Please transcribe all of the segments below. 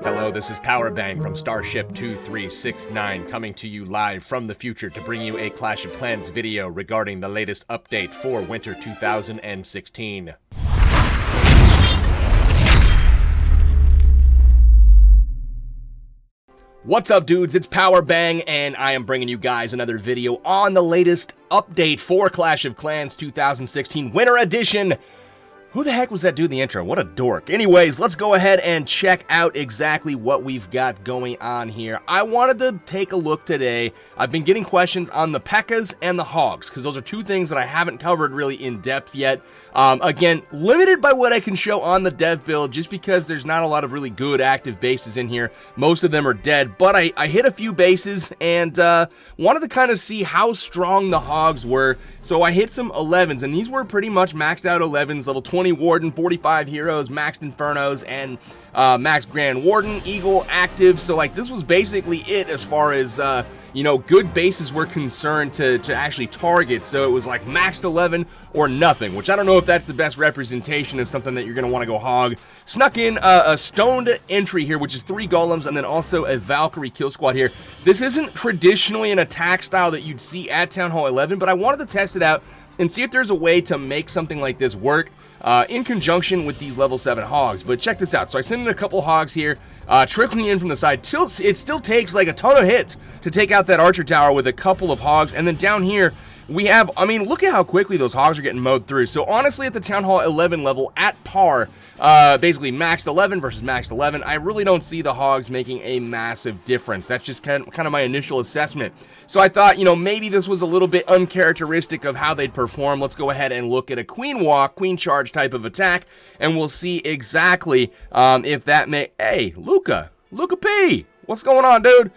Hello, this is Powerbang from Starship 2369 coming to you live from the future to bring you a Clash of Clans video regarding the latest update for Winter 2016. What's up, dudes? It's Powerbang, and I am bringing you guys another video on the latest update for Clash of Clans 2016 Winter Edition. Who the heck was that dude in the intro? What a dork. Anyways, let's go ahead and check out exactly what we've got going on here. I wanted to take a look today. I've been getting questions on the Pekkas and the Hogs, because those are two things that I haven't covered really in depth yet. Again, limited by what I can show on the dev build, just because there's not a lot of really good active bases in here. Most of them are dead, but I hit a few bases and wanted to kind of see how strong the Hogs were. So I hit some 11s, and these were pretty much maxed out 11s, level 20 Warden, 45 Heroes, maxed Infernos, and maxed Grand Warden, Eagle, active. So like this was basically it as far as you know, good bases were concerned to actually target. So it was like maxed 11 or nothing, which I don't know if that's the best representation of something that you're going to want to go hog. Snuck in a stoned entry here, which is 3 golems, and then also a Valkyrie kill squad here. This isn't traditionally an attack style that you'd see at Town Hall 11, but I wanted to test it out and see if there's a way to make something like this work in conjunction with these level 7 Hogs. But check this out. So I sent in a couple Hogs here, trickling in from the side. It still takes like a ton of hits to take out that Archer Tower with a couple of Hogs. And then down here, we have, I mean, look at how quickly those Hogs are getting mowed through. So honestly, at the Town Hall 11 level, at par, basically maxed 11 versus maxed 11, I really don't see the Hogs making a massive difference. That's just kind of my initial assessment. So I thought, you know, maybe this was a little bit uncharacteristic of how they'd perform. Let's go ahead and look at a Queen Walk, Queen Charge type of attack, and we'll see exactly if that may... Hey, Luca P! What's going on, dude?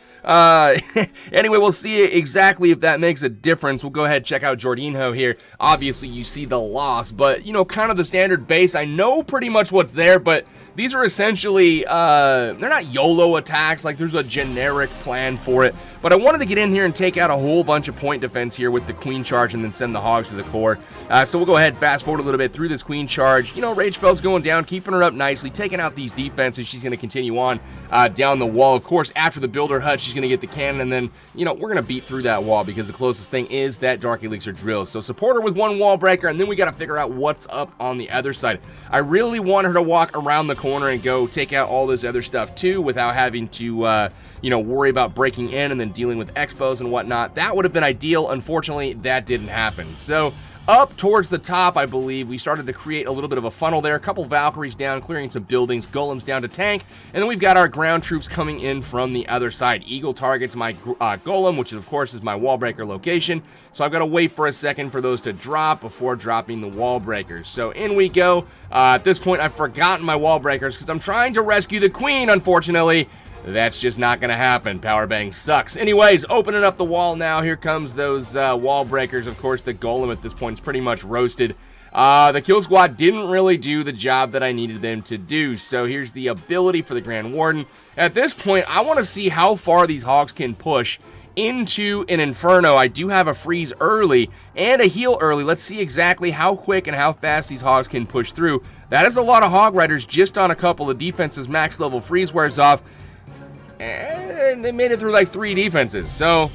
Anyway, we'll see exactly if that makes a difference. We'll go ahead and check out Jorginho here. Obviously, you see the loss, but, you know, kind of the standard base. I know pretty much what's there, but these are essentially, they're not YOLO attacks. Like, there's a generic plan for it. But I wanted to get in here and take out a whole bunch of point defense here with the Queen Charge and then send the Hogs to the core. So we'll go ahead and fast forward a little bit through this Queen Charge. You know, Rage Spell's going down, keeping her up nicely, taking out these defenses. She's going to continue on down the wall. Of course, after the Builder Hut, she's going to get the cannon, and then, you know, we're going to beat through that wall because the closest thing is that Dark Elixir drill. So support her with one wall breaker, and then we got to figure out what's up on the other side. I really want her to walk around the corner and go take out all this other stuff too without having to, you know, worry about breaking in and then dealing with expos and whatnot. That would have been ideal. Unfortunately, that didn't happen. So up towards the top, I believe, we started to create a little bit of a funnel there. A couple Valkyries down, clearing some buildings, golems down to tank, and then we've got our ground troops coming in from the other side. Eagle targets my golem, which of course is my wall breaker location, so I've got to wait for a second for those to drop before dropping the wall breakers. So in we go. At this point, I've forgotten my wall breakers because I'm trying to rescue the queen, unfortunately. That's just not going to happen. Powerbang sucks. Anyways, opening up the wall now. Here comes those wall breakers. Of course, the golem at this point is pretty much roasted. The kill squad didn't really do the job that I needed them to do. So here's the ability for the Grand Warden. At this point, I want to see how far these Hogs can push into an Inferno. I do have a freeze early and a heal early. Let's see exactly how quick and how fast these Hogs can push through. That is a lot of Hog Riders just on a couple of defenses. Max level freeze wears off. And they made it through like 3 defenses, so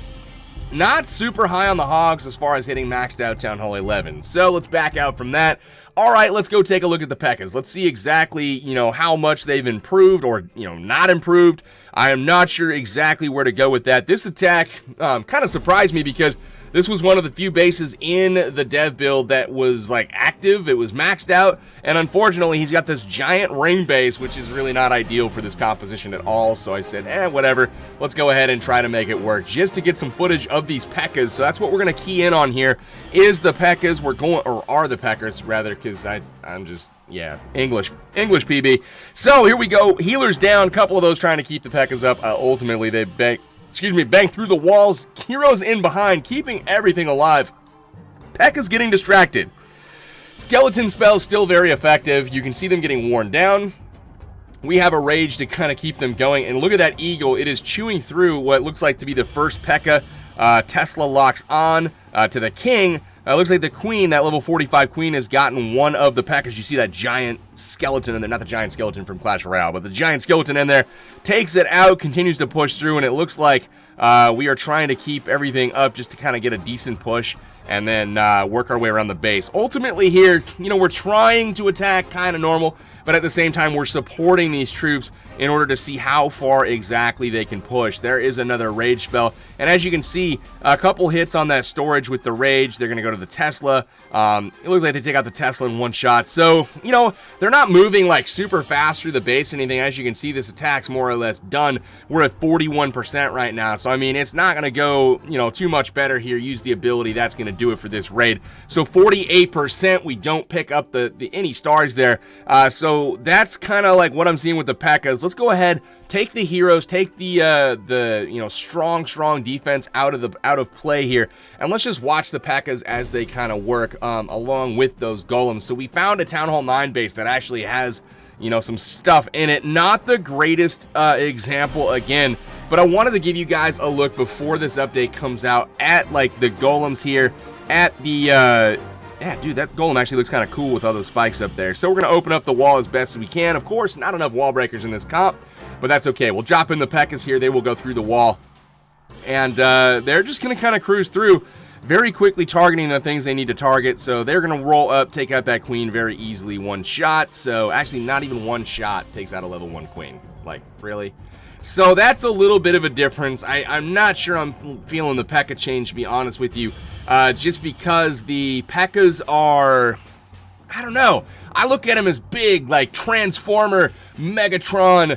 not super high on the Hogs as far as hitting maxed out Town Hall 11. So let's back out from that. All right, let's go take a look at the Pekkas. Let's see exactly, you know, how much they've improved or, you know, not improved. I am not sure exactly where to go with that. This attack kind of surprised me because this was one of the few bases in the dev build that was like active. It was maxed out, and unfortunately he's got this giant ring base, which is really not ideal for this composition at all. So I said, whatever, let's go ahead and try to make it work just to get some footage of these Pekkas. So that's what we're going to key in on here, is the Pekkas. We're going, or are the Pekkas rather, because I'm just, yeah, English PB. So here we go, healers down, a couple of those trying to keep the Pekkas up. Ultimately they bang through the walls, heroes in behind, keeping everything alive. Pekka's getting distracted. Skeleton spells still very effective. You can see them getting worn down. We have a rage to kind of keep them going, and look at that eagle. It is chewing through what looks like to be the first Pekka. Tesla locks on to the king. Looks like the queen, that level 45 queen, has gotten one of the Pekkas. You see that giant skeleton in there, not the giant skeleton from Clash Royale, but the giant skeleton in there, takes it out, continues to push through, and it looks like we are trying to keep everything up just to kind of get a decent push and then work our way around the base. Ultimately here, you know, we're trying to attack kind of normal, but at the same time, we're supporting these troops in order to see how far exactly they can push. There is another rage spell, and as you can see, a couple hits on that storage with the rage. They're going to go to the Tesla. It looks like they take out the Tesla in one shot, so, you know, they're not moving like super fast through the base or anything. As you can see, this attack's more or less done. We're at 41% right now, so I mean, it's not going to go, you know, too much better here. Use the ability. That's going to do it for this raid. So 48%, we don't pick up the any stars there. So that's kind of like what I'm seeing with the Pekkas. Let's go ahead, take the heroes, take the you know, strong defense out of play here, and let's just watch the Pekkas as they kind of work along with those golems. So we found a Town Hall 9 base that actually has, you know, some stuff in it. Not the greatest example again, but I wanted to give you guys a look before this update comes out at like the golems here at the yeah, dude, that golem actually looks kind of cool with all those spikes up there. So we're going to open up the wall as best as we can. Of course, not enough wall breakers in this comp, but that's okay. We'll drop in the Pekkas here. They will go through the wall, and they're just going to kind of cruise through, very quickly targeting the things they need to target. So they're going to roll up, take out that queen very easily, one shot. So actually, not even one shot takes out a level 1 queen. Like, really? So that's a little bit of a difference. I'm not sure I'm feeling the Pekka change, to be honest with you. Just because the Pekkas are, I don't know. I look at them as big, like Transformer, Megatron,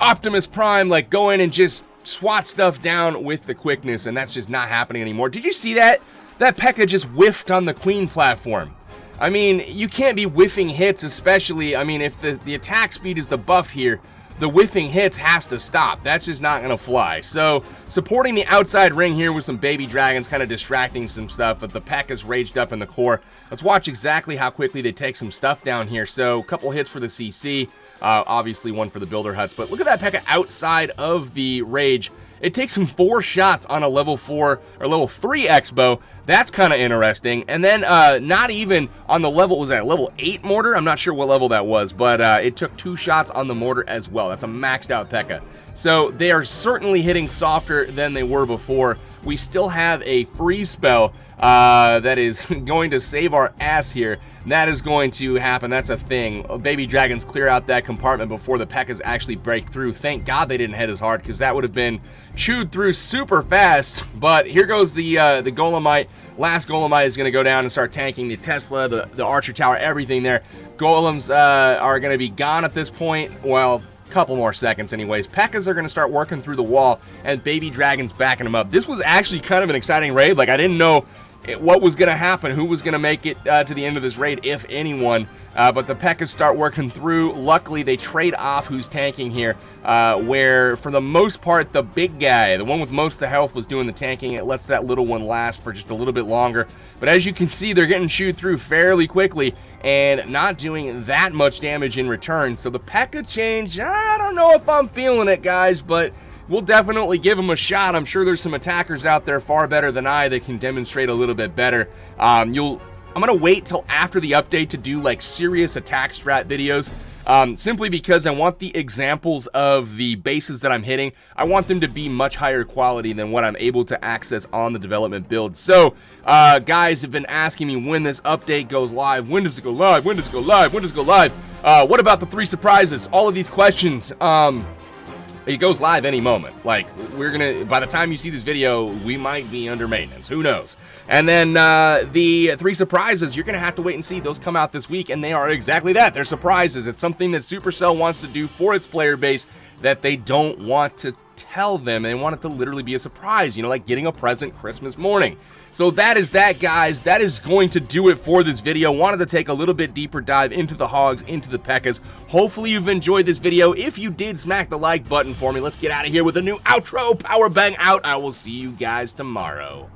Optimus Prime, like go in and just swat stuff down with the quickness, and that's just not happening anymore. Did you see that? That Pekka just whiffed on the queen platform. I mean, you can't be whiffing hits, especially, I mean, if the attack speed is the buff here, the whiffing hits has to stop. That's just not going to fly. So, supporting the outside ring here with some baby dragons, kind of distracting some stuff, but the Pekka's raged up in the core. Let's watch exactly how quickly they take some stuff down here. So, a couple hits for the CC, obviously one for the builder huts, but look at that Pekka outside of the rage. It takes him 4 shots on a level 4 or level 3 Expo. That's kind of interesting. And then not even on the level, was that level 8 mortar? I'm not sure what level that was, but it took 2 shots on the mortar as well. That's a maxed out Pekka. So they are certainly hitting softer than they were before. We still have a freeze spell that is going to save our ass here. That is going to happen. That's a thing. Baby dragons clear out that compartment before the Pekkas actually break through. Thank God they didn't hit as hard, because that would have been chewed through super fast. But here goes the Golemite. Last Golemite is going to go down and start tanking the Tesla, the Archer Tower, everything there. Golems are going to be gone at this point. Well, couple more seconds anyways. Pekkas are going to start working through the wall, and baby dragons backing them up. This was actually kind of an exciting raid. Like, I didn't know what was going to happen, who was going to make it to the end of this raid, if anyone. But the Pekkas start working through. Luckily, they trade off who's tanking here, where for the most part, the big guy, the one with most of the health, was doing the tanking. It lets that little one last for just a little bit longer. But as you can see, they're getting chewed through fairly quickly and not doing that much damage in return. So the Pekka change, I don't know if I'm feeling it, guys, but we'll definitely give them a shot. I'm sure there's some attackers out there far better than I that can demonstrate a little bit better. I'm going to wait till after the update to do like serious attack strat videos, simply because I want the examples of the bases that I'm hitting. I want them to be much higher quality than what I'm able to access on the development build. So, guys have been asking me when this update goes live. When does it go live? When does it go live? When does it go live? What about the 3 surprises? All of these questions. It goes live any moment. Like, we're gonna, by the time you see this video, we might be under maintenance. Who knows? And then the 3 surprises, you're gonna have to wait and see. Those come out this week, and they are exactly that. They're surprises. It's something that Supercell wants to do for its player base that they don't want to tell them. They want it to literally be a surprise, you know, like getting a present Christmas morning. So that is that, guys. That is going to do it for this video. Wanted to take a little bit deeper dive into the Hogs, into the Pekkas. Hopefully you've enjoyed this video. If you did, smack the like button for me. Let's get out of here with a new outro. Power bang out. I will see you guys tomorrow.